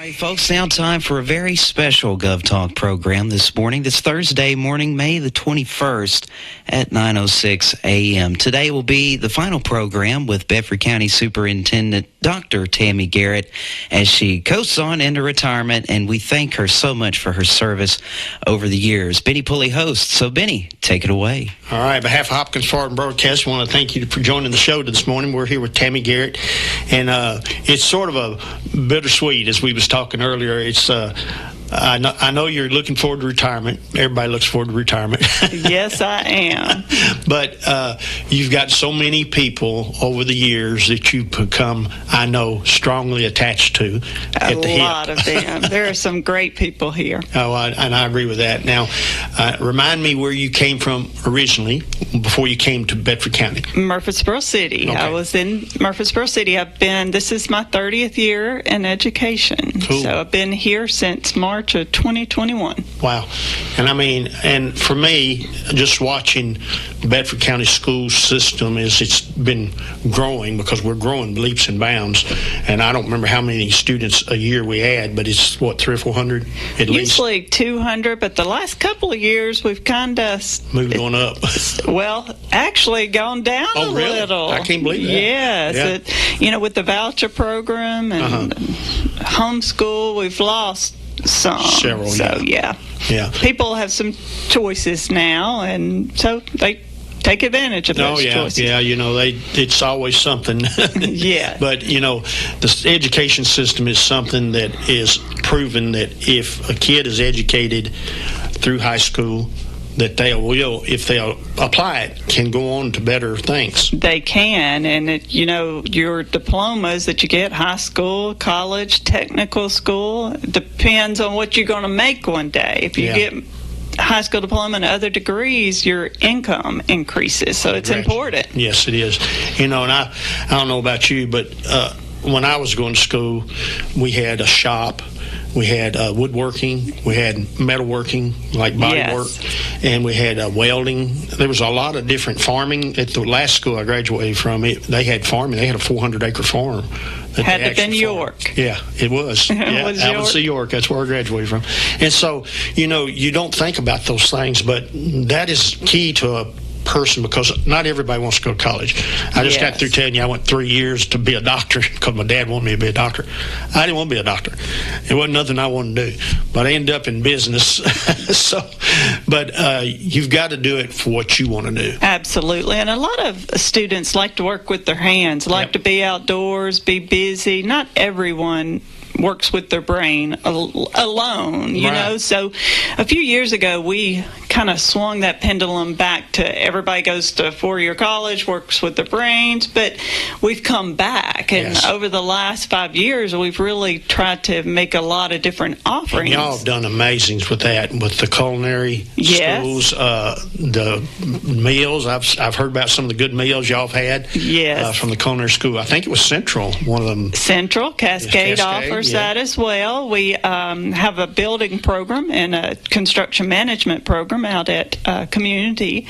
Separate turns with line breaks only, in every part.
right, folks, now time for a very special Gov Talk program this morning. This Thursday morning, May the 21st at 9:06 a.m. Today will be the final program with Bedford County Superintendent Dr. Tammy Garrett as she coasts on into retirement, and we thank her so much for her service over the years. Benny Pulley hosts. So, Benny, take it away.
All right, on behalf of Hopkins Farm Broadcast, I want to thank you for joining the show this morning. We're here with Tammy Garrett, and it's sort of a bittersweet, as we was talking earlier. It's I know you're looking forward to retirement. Everybody looks forward to retirement.
Yes, I am.
But you've got so many people over the years that you've become, I know, strongly attached to at the hip. A
lot of them. There are some great people here.
Oh, and I agree with that. Now, remind me where you came from originally before you came to Bedford County.
Murfreesboro City.
Okay.
I was in Murfreesboro City. This is my 30th year in education.
Cool.
So I've been here since March of 2021.
Wow. And for me, just watching the Bedford County school system it's been growing, because we're growing leaps and bounds. And I don't remember how many students a year we had, but it's, what, 300 or 400 at least?
Usually 200, but the last couple of years we've kind of
moved on up.
Well, actually gone down a
really?
little.
I can't believe that.
Yes.
Yeah.
With the voucher program and homeschool, we've lost some.
Several,
so, yeah. People have some choices now, and so they take advantage of those choices.
Yeah, it's always something.
Yeah.
But, the education system is something that is proven that if a kid is educated through high school, that they will, if they'll apply it, can go on to better things.
They can, and your diplomas that you get, high school, college, technical school, depends on what you're going to make one day. If you get high school diploma and other degrees, your income increases, so it's important.
Yes, it is. And I don't know about you, but when I was going to school, we had a shop. We had woodworking, we had metalworking, like body work, and we had welding. There was a lot of different farming. At the last school I graduated from, they had farming. They had a 400-acre farm.
Had to been York.
Yeah, it was. Alvin C. York. That's where I graduated from. And so, you don't think about those things, but that is key to a person, because not everybody wants to go to college. I just got through telling you I went 3 years to be a doctor because my dad wanted me to be a doctor. I didn't want to be a doctor. It wasn't nothing I wanted to do, but I ended up in business. But you've got to do it for what you want to do.
Absolutely. And a lot of students like to work with their hands, like to be outdoors, be busy. Not everyone works with their brain alone, you know. So a few years ago, we kind of swung that pendulum back to everybody goes to four-year college, works with their brains, but we've come back. And over the last 5 years, we've really tried to make a lot of different offerings.
And y'all have done amazing with that, with the culinary schools, the meals. I've heard about some of the good meals y'all have had from the culinary school. I think it was Central, one of them.
Central, Cascade offers that as well. We have a building program and a construction management program out at Community.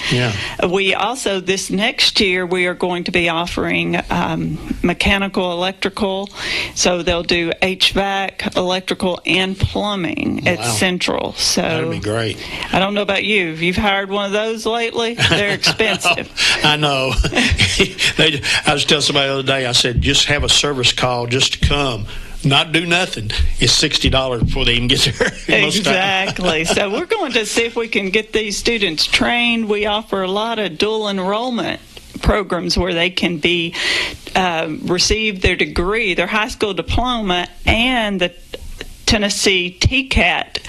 We also, this next year, we are going to be offering mechanical, electrical. So they'll do HVAC, electrical, and plumbing at Central. So
that'd be great.
I don't know about you. If you've hired one of those lately, they're expensive.
I know. I was telling somebody the other day, I said, just have a service call just to come. Not do nothing. It's $60 before they even get there.
Exactly. So we're going to see if we can get these students trained. We offer a lot of dual enrollment programs where they can be receive their degree, their high school diploma, and the Tennessee TCAT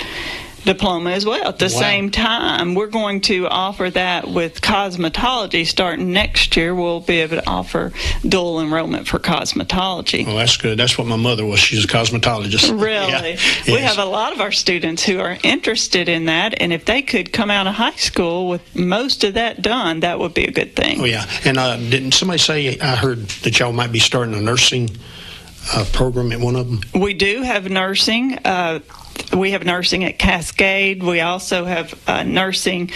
diploma as well at the same time. We're going to offer that with cosmetology starting next year. We'll be able to offer dual enrollment for cosmetology.
Well, that's good. That's what my mother was. She's a cosmetologist.
Really? We have a lot of our students who are interested in that, and if they could come out of high school with most of that done, that would be a good thing.
Oh, yeah. And didn't somebody say, I heard that y'all might be starting a nursing program at one of them?
We do have nursing. we have nursing at Cascade. We also have nursing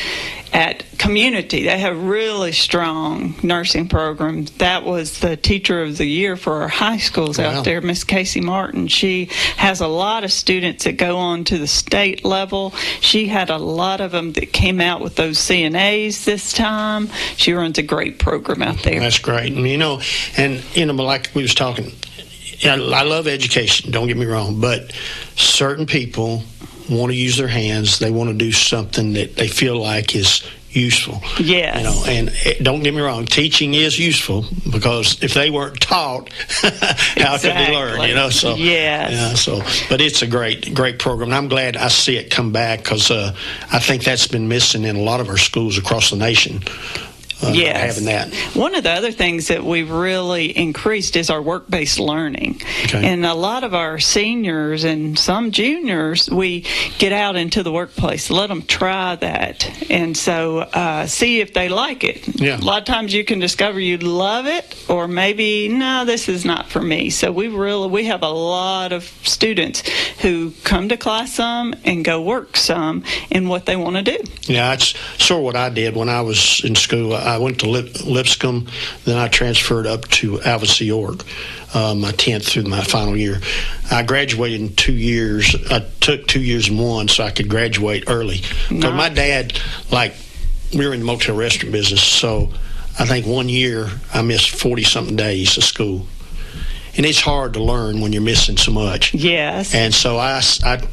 at Community. They have really strong nursing programs. That was the Teacher of the Year for our high schools out there, Miss Casey Martin. She has a lot of students that go on to the state level. She had a lot of them that came out with those CNAs this time. She runs a great program out there.
That's great. And like we was talking, I love education, don't get me wrong, but certain people want to use their hands. They want to do something that they feel like is useful.
Yes.
And don't get me wrong, teaching is useful, because if they weren't taught, how could they learn? So
yes.
But it's a great program. And I'm glad I see it come back, because I think that's been missing in a lot of our schools across the nation. Having that.
One of the other things that we've really increased is our work-based learning.
Okay.
And a lot of our seniors and some juniors, we get out into the workplace, let them try that, and so see if they like it.
Yeah.
A lot of times you can discover you love it, or maybe, no, this is not for me. So we have a lot of students who come to class some and go work some in what they want to do.
Yeah, that's sort of what I did when I was in school. I went to Lipscomb, then I transferred up to Alvin C. York, my 10th through my final year. I graduated in 2 years. I took 2 years and one so I could graduate early. Because my dad, we were in the motel restaurant business, so I think 1 year I missed 40-something days of school. And it's hard to learn when you're missing so much.
Yes.
And so I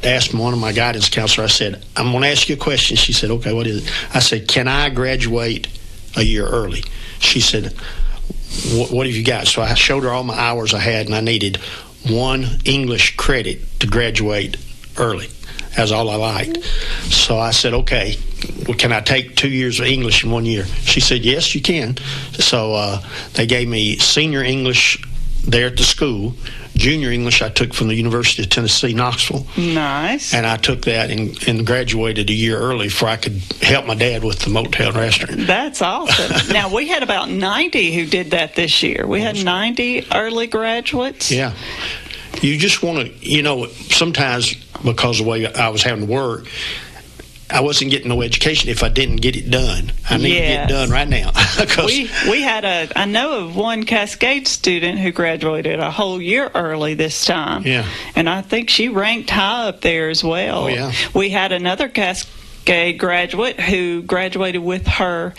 asked one of my guidance counselors, I said, I'm going to ask you a question. She said, okay, what is it? I said, can I graduate a year early? She said, what have you got? So I showed her all my hours I had, and I needed 1 English credit to graduate early. That's all I liked. So I said, okay, well, can I take 2 years of English in 1 year? She said, yes, you can. So they gave me senior English there at the school. Junior English I took from the University of Tennessee, Knoxville.
Nice.
And I took that and graduated a year early before I could help my dad with the motel restaurant.
That's awesome. Now, we had about 90 who did that this year. We had 90 early graduates.
Yeah. You just want to, sometimes because of the way I was having to work, I wasn't getting no education if I didn't get it done. I need to get it done right now.
we had I know of one Cascade student who graduated a whole year early this time.
Yeah.
And I think she ranked high up there as well.
Oh, yeah.
We had another Cascade graduate who graduated with her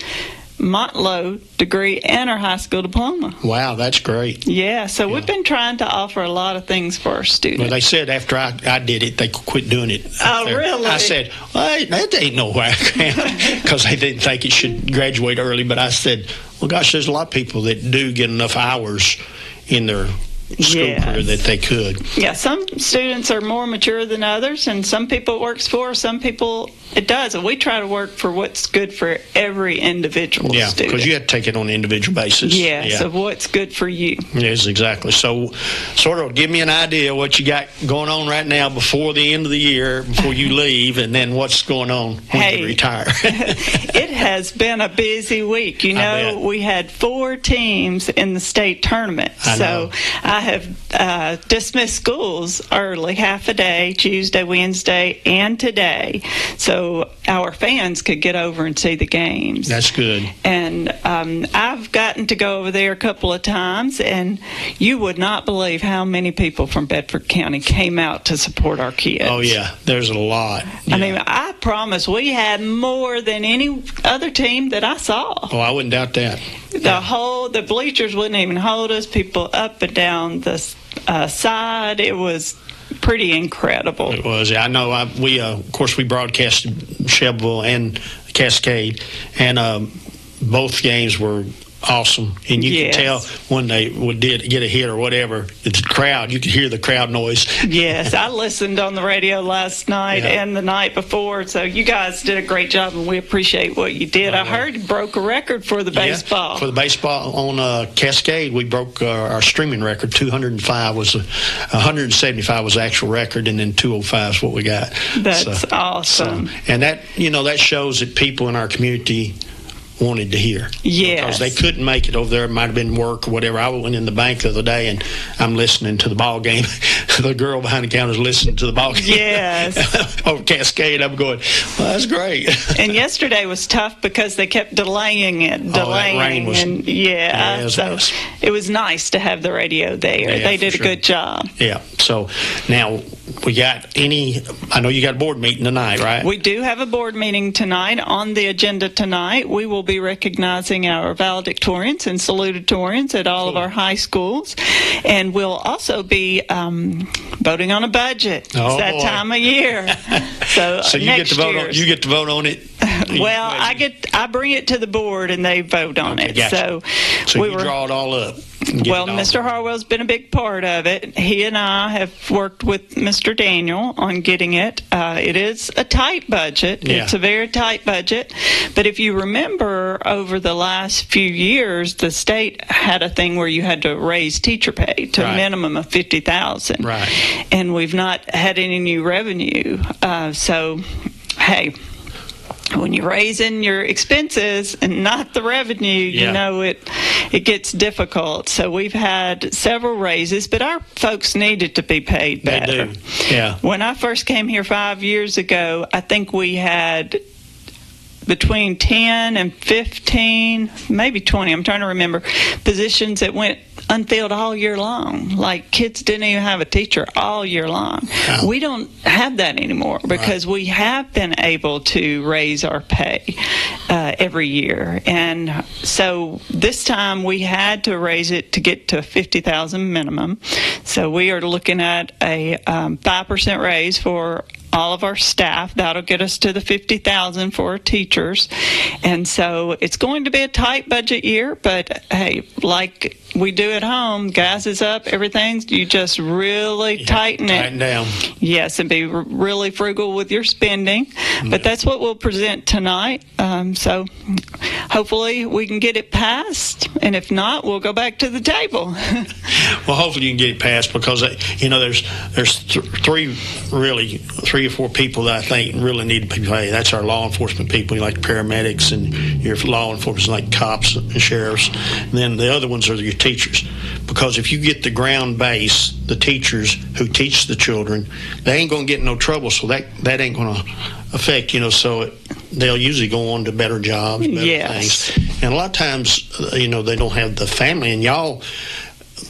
Montlow degree and her high school diploma.
Wow, that's great.
Yeah, so we've been trying to offer a lot of things for our students.
Well, they said after I did it, they quit doing it.
Oh, really?
I said, well, that ain't no way, because they didn't think it should graduate early. But I said, well, gosh, there's a lot of people that do get enough hours in their school career that they could.
Yeah, some students are more mature than others, and some people it works for, some people it doesn't. We try to work for what's good for every individual student.
Yeah, because you have to take it on an individual basis.
Yeah, so what's good for you.
Yes, exactly. So sort of give me an idea what you got going on right now before the end of the year, before you leave, and then what's going on when you retire.
It has been a busy week. We had 4 teams in the state tournament. I have dismissed schools early, half a day, Tuesday, Wednesday, and today, so our fans could get over and see the games.
That's good.
And I've gotten to go over there a couple of times, and you would not believe how many people from Bedford County came out to support our kids.
Oh, yeah. There's a lot. Yeah.
I mean, I promise we had more than any other team that I saw.
Oh, I wouldn't doubt that.
The bleachers wouldn't even hold us. People up and down the side. It was pretty incredible.
It was. I know. We of course we broadcasted Shelbyville and Cascade, and both games were awesome. And you could tell when they did get a hit or whatever, the crowd, you could hear the crowd noise.
Yes, I listened on the radio last night and the night before, so you guys did a great job, and we appreciate what you did. I heard you broke a record for the baseball.
For the baseball on Cascade, we broke our streaming record. 205 was 175 was the actual record, and then 205 is what we got.
That's awesome.
And that that shows that people in our community wanted to hear.
Yes.
Because they couldn't make it over there. It might have been work or whatever. I went in the bank the other day, and I'm listening to the ball game. The girl behind the counter is listening to the ball game.
Yes.
Over Cascade. I'm going, well, that's great.
And yesterday was tough because they kept delaying it.
That rain was,
it was nice to have the radio there.
Yeah,
they did a good job.
Yeah. So now we got I know you got a board meeting tonight, right?
We do have a board meeting tonight. On the agenda tonight, we will be recognizing our valedictorians and salutatorians at all of our high schools. And we'll also be voting on a budget. It's that time of year. So
you get to vote on, you get to vote on it.
Well, I bring it to the board and they vote on it.
Gotcha. So you draw it all up.
Well, Mr. Harwell's been a big part of it. He and I have worked with Mr. Daniel on getting it. It is a tight budget.
Yeah.
It's a very tight budget. But if you remember, over the last few years, the state had a thing where you had to raise teacher pay to a minimum of $50,000.
Right.
And we've not had any new revenue. So, hey, when you're raising your expenses and not the revenue, you know it gets difficult. So we've had several raises, but our folks needed to be paid better.
They do. Yeah.
When I first came here 5 years ago, I think we had between 10 and 15, maybe 20, I'm trying to remember, positions that went unfilled all year long. Like kids didn't even have a teacher all year long. Wow. We don't have that anymore because we have been able to raise our pay every year. And so this time we had to raise it to get to $50,000 minimum. So we are looking at a 5% raise for all of our staff. That'll get us to the $50,000 for our teachers. And so it's going to be a tight budget year, but hey, like we do at home, gas is up, everything, you just really tighten
down.
Yes, and be really frugal with your spending. But that's what we'll present tonight. So hopefully we can get it passed, and if not, we'll go back to the table.
Well, hopefully you can get it passed because, there's three or four people that I think really need to be paid. That's our law enforcement people, like paramedics and your law enforcement, like cops and sheriffs. And then the other ones are your teachers. Because if you get the ground base, the teachers who teach the children, they ain't going to get in no trouble, so that ain't going to affect, so they'll usually go on to better jobs, better things. And a lot of times, they don't have the family. And y'all,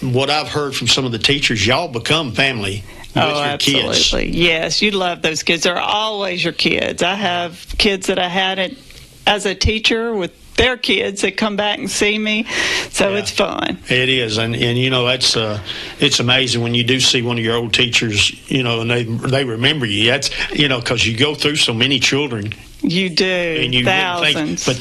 what I've heard from some of the teachers, y'all become family.
Absolutely.
Kids.
Yes, you love those kids. They're always your kids. I have kids that I had as a teacher with their kids that come back and see me, so it's fun.
It is, and that's it's amazing when you do see one of your old teachers, and they remember you. That's because you go through so many children.
You do,
and you
thousands.
But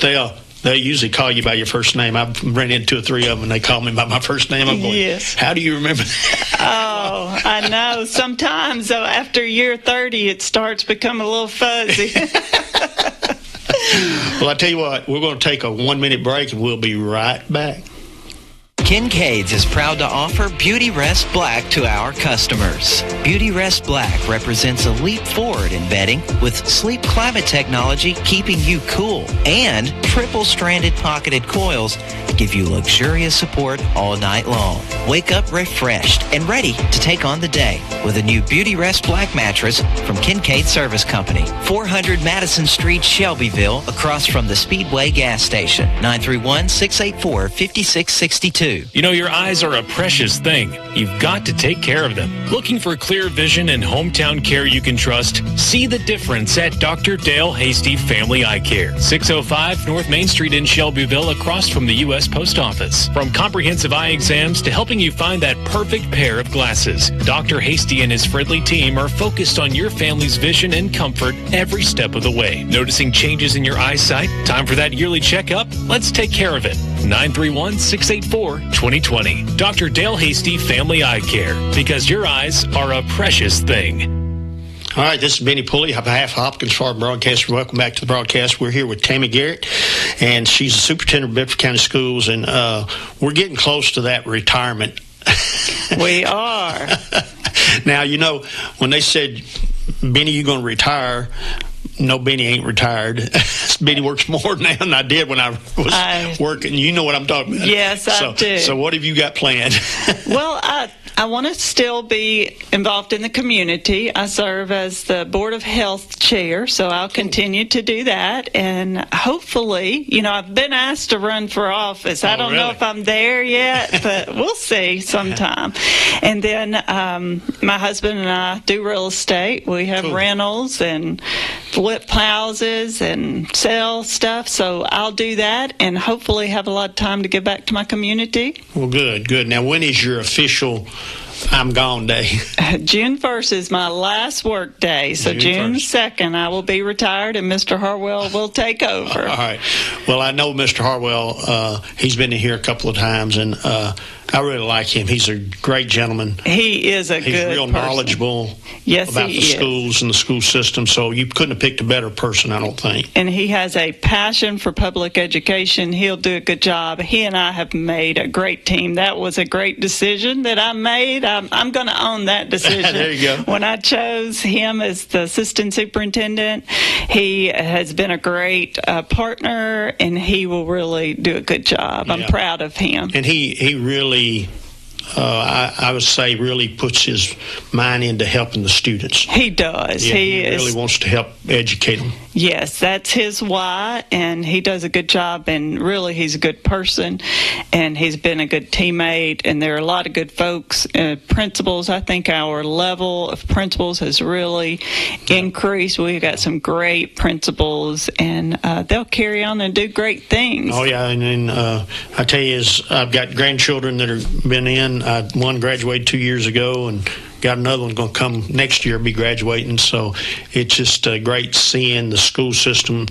they usually call you by your first name. I've ran into 2 or 3 of them, and they call me by my first name. I'm going,
yes.
How do you remember that?
Oh, I know. Sometimes, though, after year 30, it starts becoming a little fuzzy.
Well, I tell you what, we're going to take a 1-minute break, and we'll be right back.
Kincaid's is proud to offer Beauty Rest Black to our customers. Beauty Rest Black represents a leap forward in bedding with sleep climate technology keeping you cool and triple-stranded pocketed coils to give you luxurious support all night long. Wake up refreshed and ready to take on the day with a new Beauty Rest Black mattress from Kincaid Service Company, 400 Madison Street, Shelbyville, across from the Speedway gas station, 931-684-5662.
Your eyes are a precious thing. You've got to take care of them. Looking for clear vision and hometown care you can trust? See the difference at Dr. Dale Hasty Family Eye Care, 605 North Main Street in Shelbyville, across from the U.S. Post Office. From comprehensive eye exams to helping you find that perfect pair of glasses, Dr. Hasty and his friendly team are focused on your family's vision and comfort every step of the way. Noticing changes in your eyesight? Time for that yearly checkup? Let's take care of it. 931-684-2020. Dr. Dale Hasty Family Eye Care, because your eyes are a precious thing.
All right, this is Benny Pulley, on behalf of Hopkins Farm Broadcaster. Welcome back to the broadcast. We're here with Tammy Garrett, and she's the superintendent of Bedford County Schools, and we're getting close to that retirement.
We are.
Now, when they said, Benny, you're going to retire, no, Benny ain't retired. Benny works more now than I did when I was working. You know what I'm talking about.
Yes, I do.
So what have you got planned?
Well, I want to still be involved in the community. I serve as the Board of Health Chair, so I'll continue to do that. And hopefully, I've been asked to run for office. I don't know if I'm there yet, but we'll see sometime. And then my husband and I do real estate. We have rentals and flip houses and sell stuff, so I'll do that and hopefully have a lot of time to give back to my community.
Well, good. Now, when is your official I'm gone day?
June 1st is my last work day, so June 2nd I will be retired and Mr. Harwell will take over.
All right. Well, I know Mr. Harwell. He's been in here a couple of times, and I really like him. He's a great gentleman.
He is a good person.
He's real knowledgeable about the schools and the school system, so you couldn't have picked a better person, I don't think.
And he has a passion for public education. He'll do a good job. He and I have made a great team. That was a great decision that I made. I'm going to own that decision.
There you go.
When I chose him as the assistant superintendent, he has been a great partner, and he will really do a good job. I'm proud of him.
And he really, I would say, really puts his mind into helping the students.
He does.
Yeah, he really wants to help educate them.
Yes, that's his why, and he does a good job, and really he's a good person, and he's been a good teammate, and there are a lot of good folks. Principals, I think our level of principals has really increased. We've got some great principals, and they'll carry on and do great things.
Oh, yeah, and then I tell you, I've got grandchildren that have been in. One graduated 2 years ago, and got another one going to come next year, be graduating. So it's just great seeing the school system.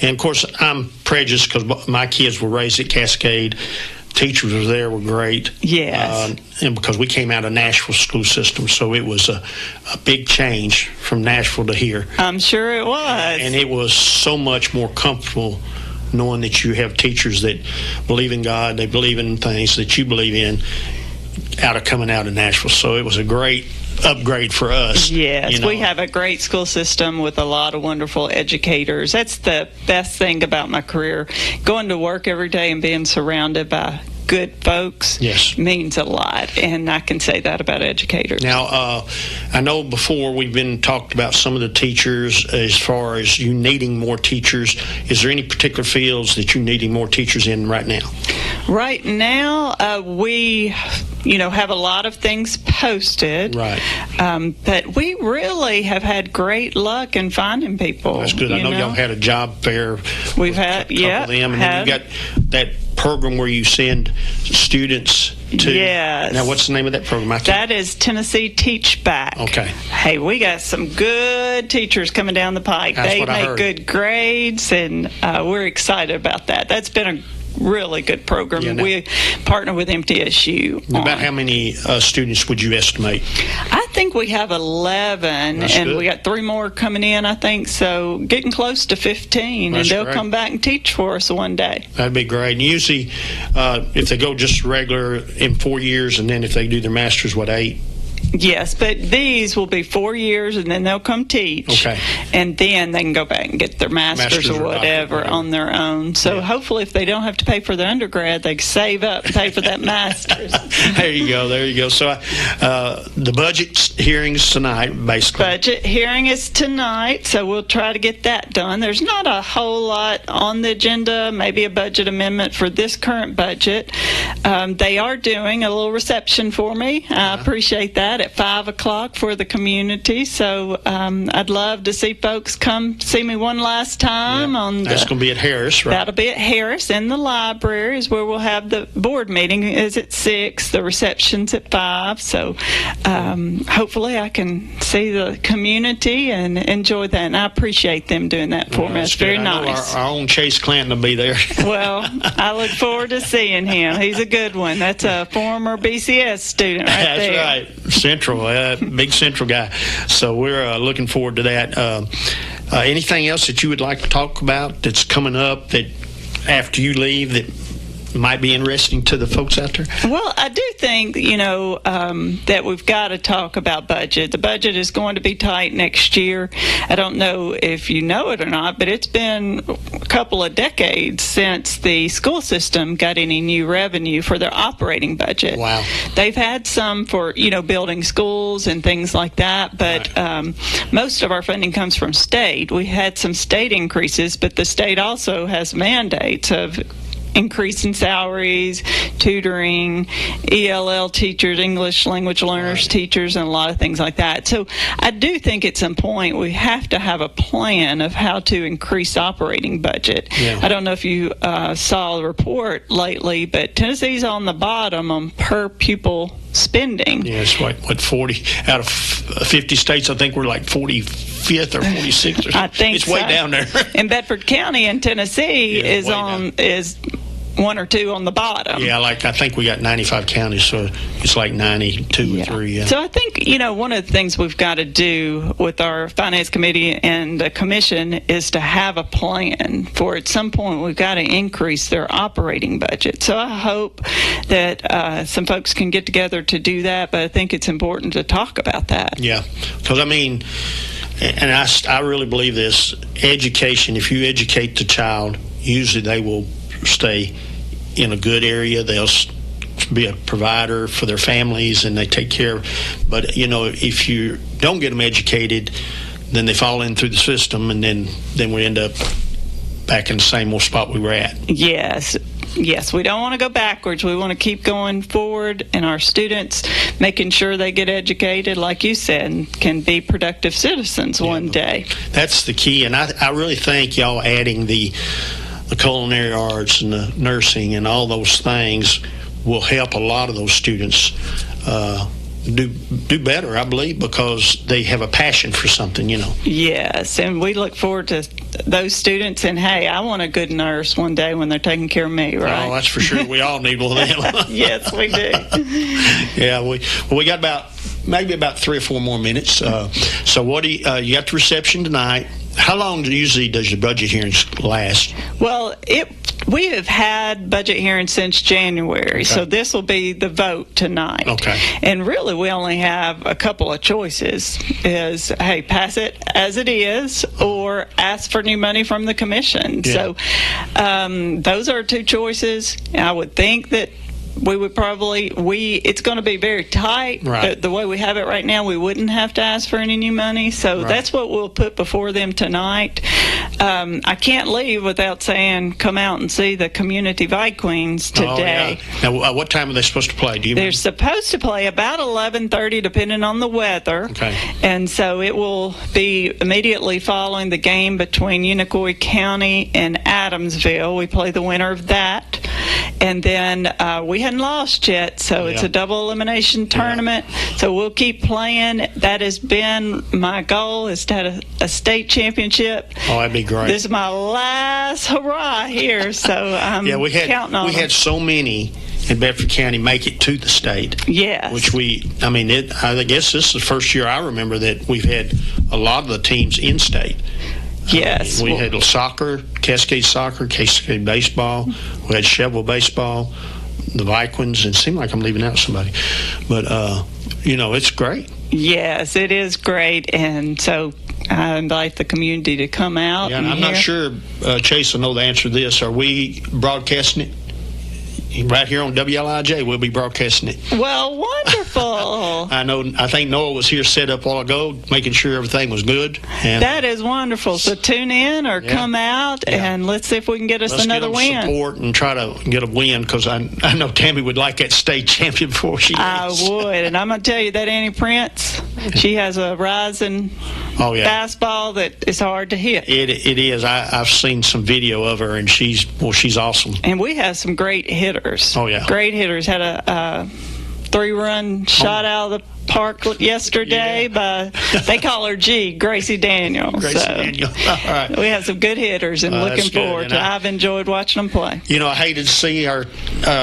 And, of course, I'm prejudiced because my kids were raised at Cascade. Teachers were there, were great.
Yes.
And because we came out of Nashville school system, so it was a big change from Nashville to here.
I'm sure it was.
And it was so much more comfortable knowing that you have teachers that believe in God, they believe in things that you believe in, coming out of Nashville. So it was a great upgrade for us.
Yes, we have a great school system with a lot of wonderful educators. That's the best thing about my career. Going to work every day and being surrounded by good folks means a lot, and I can say that about educators.
Now, I know before we've been talked about some of the teachers as far as you needing more teachers. Is there any particular fields that you're needing more teachers in right now?
Right now, we have a lot of things posted.
Right.
But we really have had great luck in finding people.
That's good. I know y'all had a job fair.
We've had,
a couple of them, and then you got that program where you send students to.
Yes.
Now, what's the name of that program?
That is Tennessee Teach Back.
Okay.
Hey, we got some good teachers coming down the pike. They make good grades, and we're excited about that. That's been a really good program. We partner with MTSU.
About how many students would you estimate?
I think we have 11, and we got 3 more coming in, I think, so getting close to 15, and they'll come back and teach for us one day.
That'd be great. And usually, if they go just regular in 4 years, and then if they do their master's, 8?
Yes, but these will be 4 years, and then they'll come teach.
Okay.
And then they can go back and get their master's or whatever on their own. So hopefully if they don't have to pay for their undergrad, they can save up and pay for that master's.
There you go. So the budget hearing's tonight, basically.
Budget hearing is tonight, so we'll try to get that done. There's not a whole lot on the agenda, maybe a budget amendment for this current budget. They are doing a little reception for me. I appreciate that. At 5 o'clock for the community, so I'd love to see folks come see me one last time.
That's going to be at Harris, right?
That'll be at Harris in the library is where we'll have the board meeting is at 6, the reception's at 5, so hopefully I can see the community and enjoy that, and I appreciate them doing that for me. It's very nice.
Our own Chase Clanton will be there.
Well, I look forward to seeing him. He's a good one. That's a former BCS student right there.
That's right. Central, big Central guy. So we're looking forward to that. Anything else that you would like to talk about that's coming up that after you leave that might be interesting to the folks out there?
Well, I do think, that we've got to talk about budget. The budget is going to be tight next year. I don't know if you know it or not, but it's been a couple of decades since the school system got any new revenue for their operating budget.
Wow.
They've had some for, building schools and things like that, but most of our funding comes from state. We had some state increases, but the state also has mandates of increase in salaries, tutoring, ELL teachers, English language learners teachers, and a lot of things like that. So I do think at some point we have to have a plan of how to increase operating budget.
Yeah.
I don't know if you saw the report lately, but Tennessee's on the bottom on per pupil spending.
Yeah, it's what 40 out of 50 states, I think we're like 45th or 46th or something.
I think
it's way down there.
In Bedford County in Tennessee is one or two on the bottom.
Yeah, I think we got 95 counties, so it's like 92 or 3. Yeah.
So I think, one of the things we've got to do with our finance committee and the commission is to have a plan for at some point we've got to increase their operating budget. So I hope that some folks can get together to do that, but I think it's important to talk about that.
Yeah, because and I really believe this, education, if you educate the child, usually they will stay in a good area. They'll be a provider for their families and they take care. But, if you don't get them educated, then they fall in through the system and then we end up back in the same old spot we were at.
Yes, we don't want to go backwards. We want to keep going forward, and our students making sure they get educated, like you said, and can be productive citizens one day.
That's the key, and I really think y'all adding the culinary arts and the nursing and all those things will help a lot of those students do better, I believe, because they have a passion for something,
Yes, and we look forward to those students, and hey, I want a good nurse one day when they're taking care of me, right?
Oh, that's for sure. We all need one of them.
Yes, we do.
Yeah, we got about 3 or 4 more minutes. So what do you got the reception tonight? How long usually does your budget hearings last?
Well, we have had budget hearings since January, okay. So this will be the vote tonight.
Okay.
And really, we only have a couple of choices: is hey, pass it as it is, or ask for new money from the commission. Yeah. So those are 2 choices. I would think that we would it's going to be very tight,
right.
But the way we have it right now, we wouldn't have to ask for any new money. So right. That's what we'll put before them tonight. I can't leave without saying, come out and see the Community Vikings today.
Oh, yeah. Now, what time are they supposed to play?
They're supposed to play about 11:30, depending on the weather.
Okay.
And so it will be immediately following the game between Unicoi County and Adamsville. We play the winner of that. And then we hadn't lost yet, so it's a double elimination tournament. Yeah. So we'll keep playing. That has been my goal, is to have a state championship.
Oh, that'd be great.
This is my last hurrah here, so I'm counting on
we had so many in Bedford County make it to the state.
Yes.
Which I guess this is the first year I remember that we've had a lot of the teams in state.
Yes.
We had soccer, Cascade soccer, Cascade baseball. We had Shovel baseball, the Vikings, and it seemed like I'm leaving out somebody. But, it's great.
Yes, it is great. And so I invite the community to come out.
Yeah, and I'm not sure, Chase will know the answer to this. Are we broadcasting it? Right here on WLIJ, we'll be broadcasting it.
Well, wonderful.
I think Noah was here set up a while ago, making sure everything was good. And
that is wonderful. So tune in or come out, and let's see if we can get another win.
Support and try to get a win, because I know Tammy would like that state champion before she
I would, and I'm going to tell you that Annie Prince, she has a rising fastball that is hard to hit.
It is. I've seen some video of her, and she's awesome.
And we have some great hitters.
Oh, yeah.
Great hitters. Had a 3-run shot out of the park yesterday by, they call her G, Gracie Daniel.
Daniel. All right.
We have some good hitters, and looking forward to it. I've enjoyed watching them play.
I hated to see our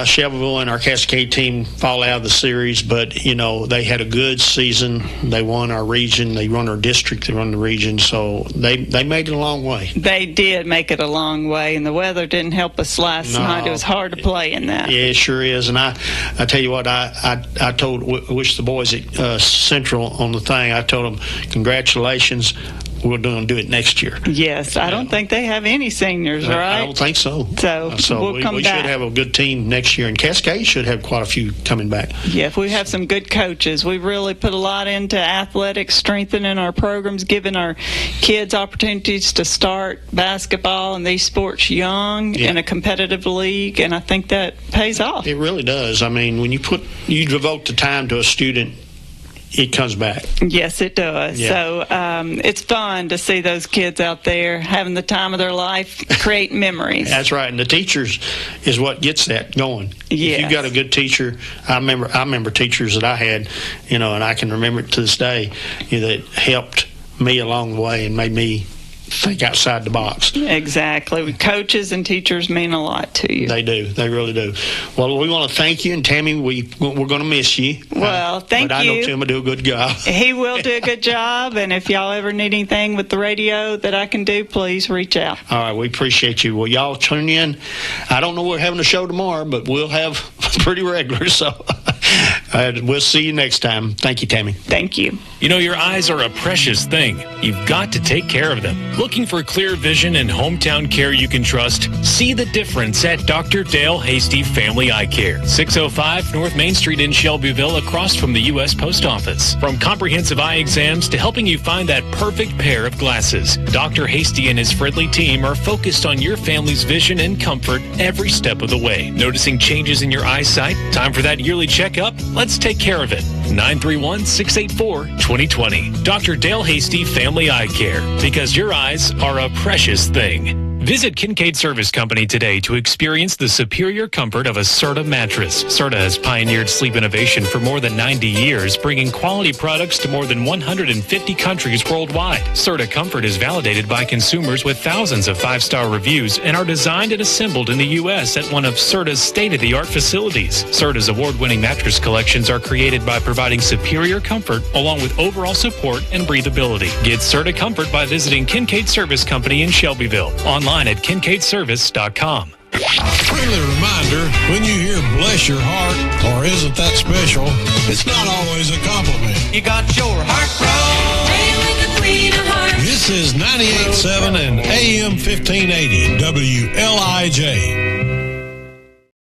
Shelbyville and our Cascade team fall out of the series, but, they had a good season. They won our region. They won our district. They won the region. So they made it a long way.
They did make it a long way, and the weather didn't help us last night. It was hard to play in that.
Yeah, it sure is. And I tell you what, I wish the boys at Central on the thing, I told them, congratulations. We're going to do it next year.
Yes, I don't think they have any seniors, right?
I don't think so.
So we'll come
we
back.
should have a good team next year, and Cascade should have quite a few coming back.
Yeah, if we have some good coaches. We really put a lot into athletics, strengthening our programs, giving our kids opportunities to start basketball and these sports young in a competitive league, and I think that pays off.
It really does. I mean, when you devote the time to a student, it comes back.
Yes, it does.
Yeah.
So it's fun to see those kids out there having the time of their life, create memories.
That's right, and the teachers is what gets that going.
Yes.
If you've got a good teacher, I remember teachers that I had, and I can remember it to this day, that helped me along the way and made me think outside the box.
Exactly. Coaches and teachers mean a lot to you.
They do. They really do. Well, we want to thank you, and Tammy, we're going to miss you.
Well, thank
but
you.
I know Tim will do a good job.
He will do a good job, and if y'all ever need anything with the radio that I can do, please reach out.
All right, we appreciate you. Well, y'all tune in. I don't know we're having a show tomorrow, but we'll have pretty regular, so we'll see you next time. Thank you, Tammy.
Thank you.
Your eyes are a precious thing. You've got to take care of them. Looking for clear vision and hometown care you can trust? See the difference at Dr. Dale Hasty Family Eye Care, 605 North Main Street in Shelbyville, across from the U.S. Post Office. From comprehensive eye exams to helping you find that perfect pair of glasses, Dr. Hasty and his friendly team are focused on your family's vision and comfort every step of the way. Noticing changes in your eyesight? Time for that yearly checkup? Let's take care of it. 931-684-2020. Dr. Dale Hasty Family Eye Care, because your eyes are a precious thing. Visit Kincaid Service Company today to experience the superior comfort of a Serta mattress. Serta has pioneered sleep innovation for more than 90 years, bringing quality products to more than 150 countries worldwide. Serta Comfort is validated by consumers with thousands of 5-star reviews and are designed and assembled in the U.S. at one of Serta's state-of-the-art facilities. Serta's award-winning mattress collections are created by providing superior comfort along with overall support and breathability. Get Serta Comfort by visiting Kincaid Service Company in Shelbyville. Online at kincaidservice.com.
Friendly reminder, when you hear bless your heart or isn't that special, it's not always a compliment.
You got your heart broke. Hey, like a queen of hearts.
This is 98.7 and AM 1580 WLIJ.